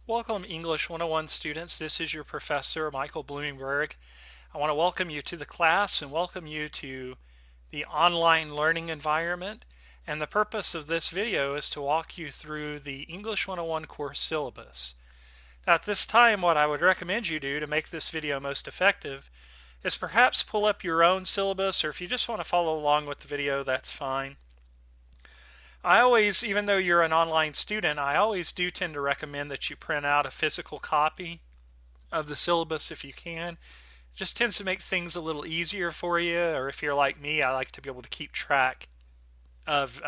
Welcome English 101 students. This is your professor, Michael Bloomingberg. I want to welcome you to the class and welcome you to the online learning environment. And the purpose of this video is to walk you through the English 101 course syllabus. Now at this time, what I would recommend you do to make this video most effective is perhaps pull up your own syllabus, or if you just want to follow along with the video, that's fine. I always, even though you're an online student, I always do tend to recommend that you print out a physical copy of the syllabus if you can. It just tends to make things a little easier for you, or if you're like me, I like to be able to keep track of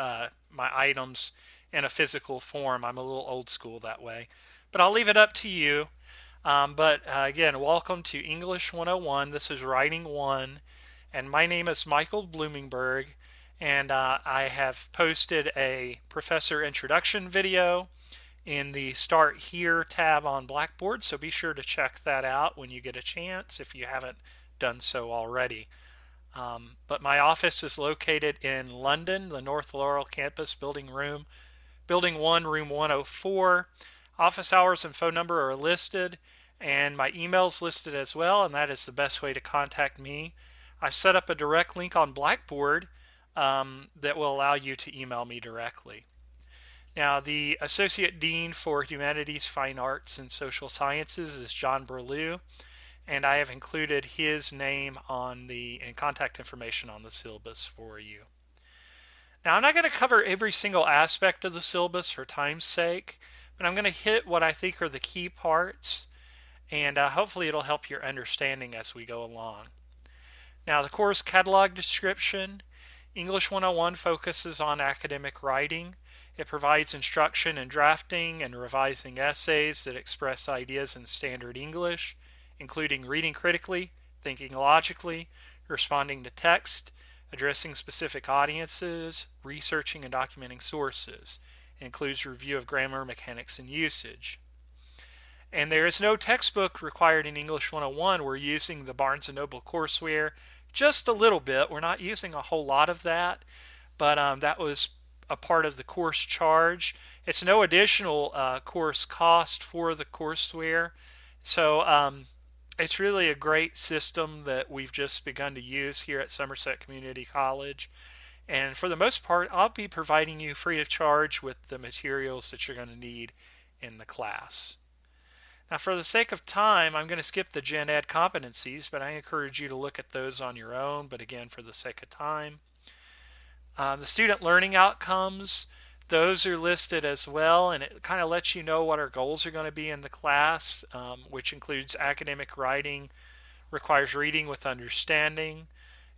my items in a physical form. I'm a little old school that way. But I'll leave it up to you. Again, welcome to English 101. This is Writing 1, and my name is Michael Bloomingberg. And I have posted a professor introduction video in the Start Here tab on Blackboard, so be sure to check that out when you get a chance if you haven't done so already. But my office is located in London, the North Laurel campus, Building 1, room 104. Office hours and phone number are listed, and my email is listed as well, and that is the best way to contact me. I've set up a direct link on Blackboard that will allow you to email me directly. Now, the Associate Dean for Humanities, Fine Arts, and Social Sciences is John Berlew, and I have included his name and contact information on the syllabus for you. Now, I'm not going to cover every single aspect of the syllabus for time's sake, but I'm going to hit what I think are the key parts, and hopefully it'll help your understanding as we go along. Now, the course catalog description. English 101 focuses on academic writing. It provides instruction in drafting and revising essays that express ideas in standard English, including reading critically, thinking logically, responding to text, addressing specific audiences, researching and documenting sources. It includes review of grammar, mechanics, and usage. And there is no textbook required in English 101. We're using the Barnes & Noble courseware just a little bit. We're not using a whole lot of that, but that was a part of the course charge. It's no additional course cost for the courseware. So it's really a great system that we've just begun to use here at Somerset Community College. And for the most part, I'll be providing you free of charge with the materials that you're going to need in the class. Now, for the sake of time, I'm going to skip the Gen Ed competencies, but I encourage you to look at those on your own. But again, for the sake of time, the student learning outcomes, those are listed as well, and it kind of lets you know what our goals are going to be in the class, which includes academic writing, requires reading with understanding.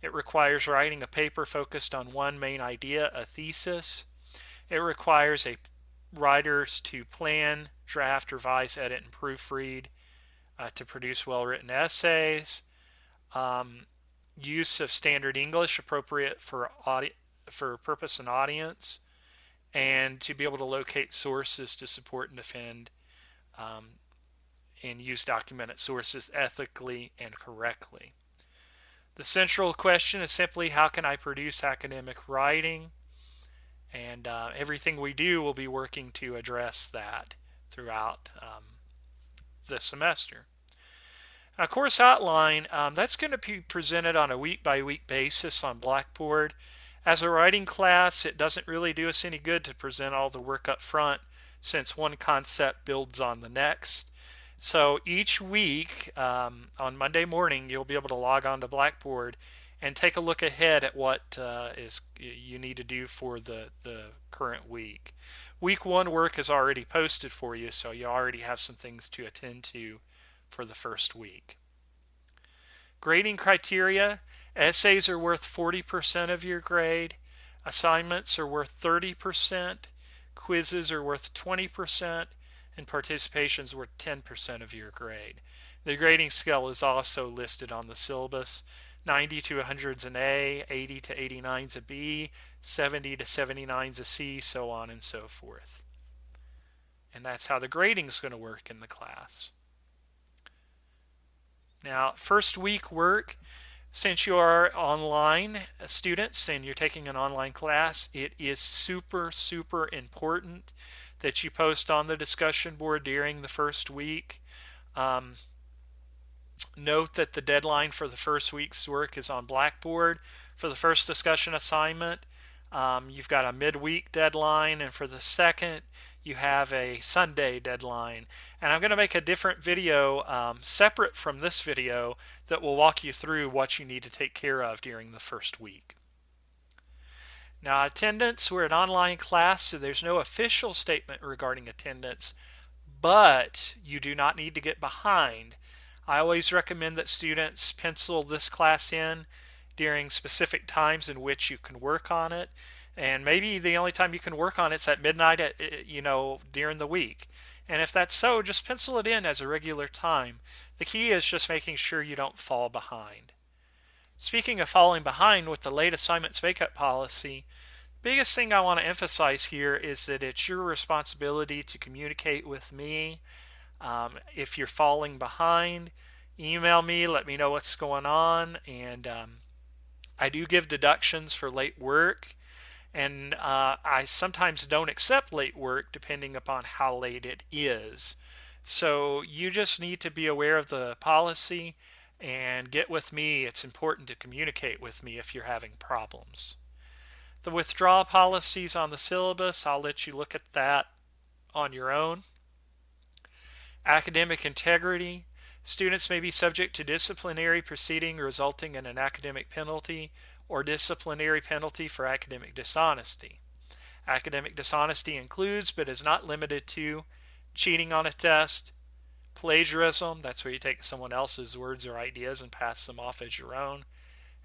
It requires writing a paper focused on one main idea, a thesis. It requires writers to plan, draft, revise, edit, and proofread to produce well-written essays. Use of standard English appropriate for purpose and audience, and to be able to locate sources to support and defend and use documented sources ethically and correctly. The central question is simply, how can I produce academic writing? And everything we do will be working to address that throughout the semester. Now, course outline, that's going to be presented on a week-by-week basis on Blackboard. As a writing class, it doesn't really do us any good to present all the work up front, since one concept builds on the next. So each week, on Monday morning, you'll be able to log on to Blackboard and take a look ahead at what you need to do for the current week. Week 1 work is already posted for you, so you already have some things to attend to for the first week. Grading criteria: essays are worth 40% of your grade, assignments are worth 30%, quizzes are worth 20%, and participation is worth 10% of your grade. The grading scale is also listed on the syllabus. 90 to 100 is an A, 80 to 89 is a B, 70 to 79 is a C, so on and so forth. And that's how the grading is going to work in the class. Now, first week work, since you are online students and you're taking an online class, it is super important that you post on the discussion board during the first week. Um, Note that the deadline for the first week's work is on Blackboard. For the first discussion assignment, you've got a midweek deadline, and for the second, you have a Sunday deadline. And I'm going to make a different video separate from this video that will walk you through what you need to take care of during the first week. Now, attendance, we're an online class, so there's no official statement regarding attendance, but you do not need to get behind. I always recommend that students pencil this class in during specific times in which you can work on it. And maybe the only time you can work on it's at midnight during the week. And if that's so, just pencil it in as a regular time. The key is just making sure you don't fall behind. Speaking of falling behind with the late assignments makeup policy, the biggest thing I want to emphasize here is that it's your responsibility to communicate with me. If you're falling behind, email me, let me know what's going on, and I do give deductions for late work, and I sometimes don't accept late work depending upon how late it is. So you just need to be aware of the policy and get with me. It's important to communicate with me if you're having problems. The withdrawal policies on the syllabus, I'll let you look at that on your own. Academic integrity. Students may be subject to disciplinary proceeding resulting in an academic penalty or disciplinary penalty for academic dishonesty. Academic dishonesty includes, but is not limited to, cheating on a test, plagiarism, that's where you take someone else's words or ideas and pass them off as your own,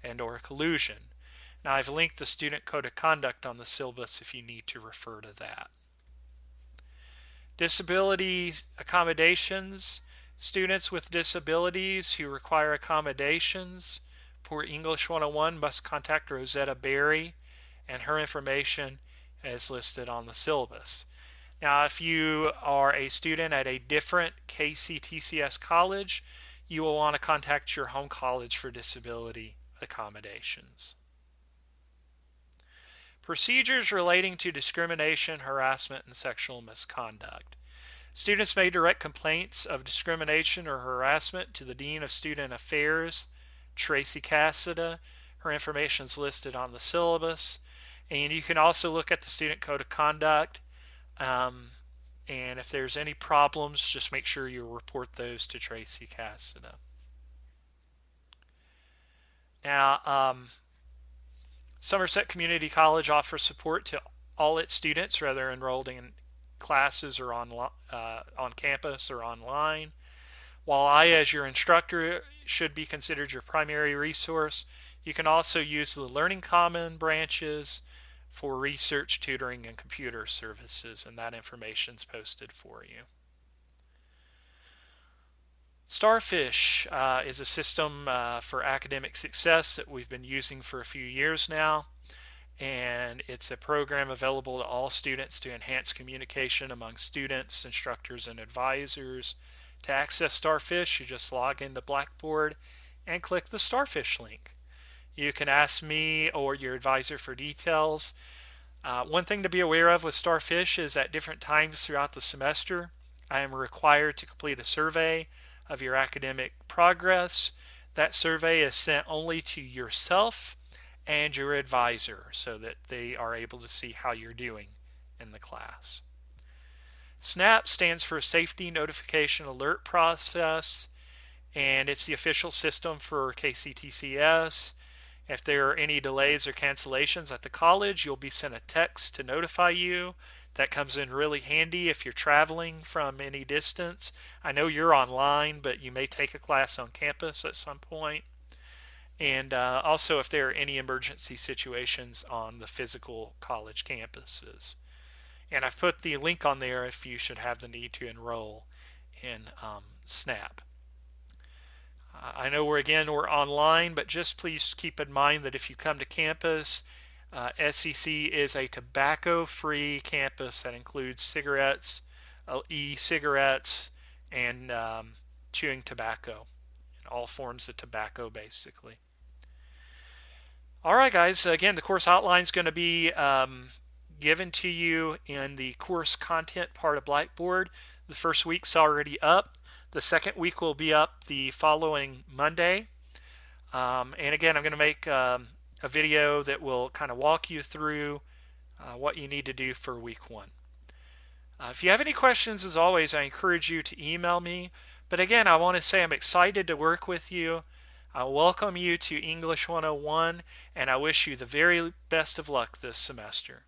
and or collusion. Now I've linked the student code of conduct on the syllabus if you need to refer to that. Disability accommodations. Students with disabilities who require accommodations for English 101 must contact Rosetta Berry, and her information is listed on the syllabus. Now, if you are a student at a different KCTCS college, you will want to contact your home college for disability accommodations. Procedures relating to discrimination, harassment, and sexual misconduct. Students may direct complaints of discrimination or harassment to the Dean of Student Affairs, Tracy Cassida. Her information is listed on the syllabus. And you can also look at the Student Code of Conduct. And if there's any problems, just make sure you report those to Tracy Cassida. Now, Somerset Community College offers support to all its students, whether enrolled in classes or on campus or online. While I, as your instructor, should be considered your primary resource, you can also use the Learning Common branches for research, tutoring, and computer services, and that information is posted for you. Starfish is a system for academic success that we've been using for a few years now, and it's a program available to all students to enhance communication among students, instructors, and advisors. To access Starfish, you just log into Blackboard and click the Starfish link. You can ask me or your advisor for details. One thing to be aware of with Starfish is at different times throughout the semester, I am required to complete a survey of your academic progress. That survey is sent only to yourself and your advisor so that they are able to see how you're doing in the class. SNAP stands for Safety Notification Alert Process, and it's the official system for KCTCS. If there are any delays or cancellations at the college, you'll be sent a text to notify you. That comes in really handy if you're traveling from any distance. I know you're online, but you may take a class on campus at some point. And also if there are any emergency situations on the physical college campuses. And I've put the link on there if you should have the need to enroll in SNAP. I know we're online, but just please keep in mind that if you come to campus, SEC is a tobacco-free campus that includes cigarettes, e-cigarettes, and chewing tobacco, and all forms of tobacco, basically. All right, guys. Again, the course outline is going to be given to you in the course content part of Blackboard. The first week's already up. The second week will be up the following Monday. And again, I'm going to make a video that will kind of walk you through what you need to do for week 1. If you have any questions, as always, I encourage you to email me. But again, I want to say I'm excited to work with you. I welcome you to English 101, and I wish you the very best of luck this semester.